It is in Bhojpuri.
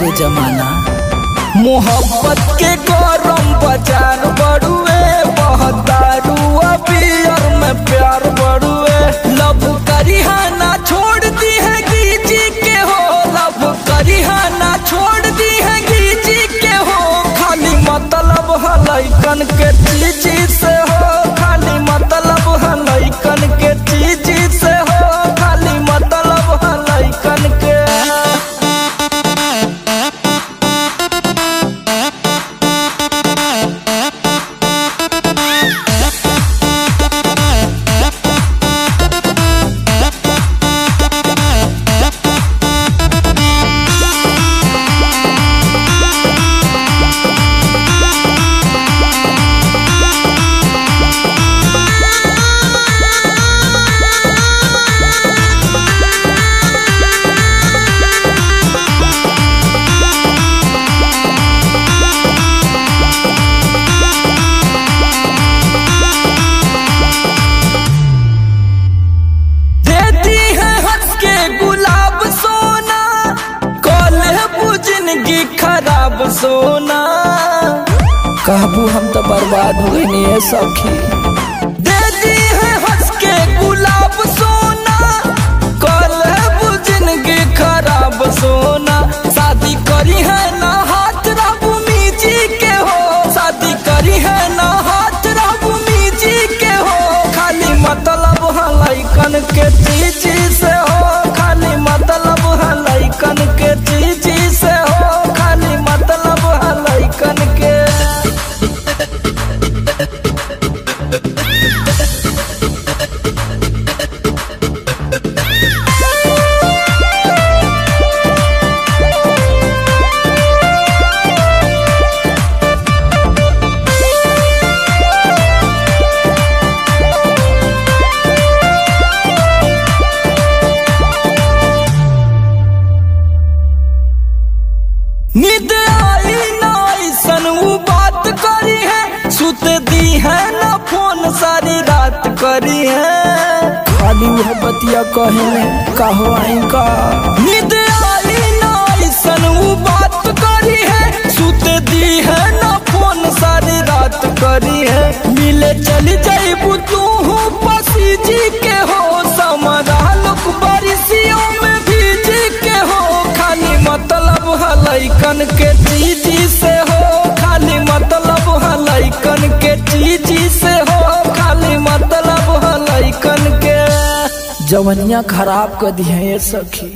रे जमाना। मोहब्बत के गरम बाजार बड़ुए, बहदारू अबियर में प्यार बड़ुए। लव करिहाना छोड़ दी है गीजी के हो, लव करिहाना छोड़ दी है गीजी के हो। खाली मतलब है लइकन के चीज से हो, खाली मतलब है लइकन के चीज से हो, खाली मतलब है लइकन के। खराब सोना कहबू हम तो बर्बाद हुए नहीं सखी। दे दी है हंस के गुलाब सोना, कल है जिंदगी खराब सोना। शादी करी है ना हाथ रबुमी जी के हो, शादी करी है ना हाथ रबुमी जी के हो। खाली मतलब है लइकन के चीज से हो, खाली मतलब है लइकन के चीज से हो, खाली मतलब है लइकन के। नींद आई ना ऐसन वो बात करी है, सुत दी है ना फोन सारी रात करी है। खाली वह बतिया कहे कहो आई का। नींद आई ना ऐसन वो बात करी है, सुत दी है ना फोन सारी रात करी है। मिले चली जाइबू तू पसी जी के हो, समरा लोग बारिशियों में भीज के हो। खाली मतलब है लइकन के चीज से हो, खाली मतलब है लइकन के चीज से हो, खाली मतलब है लइकन के। जवनिया खराब कर दी है सखी।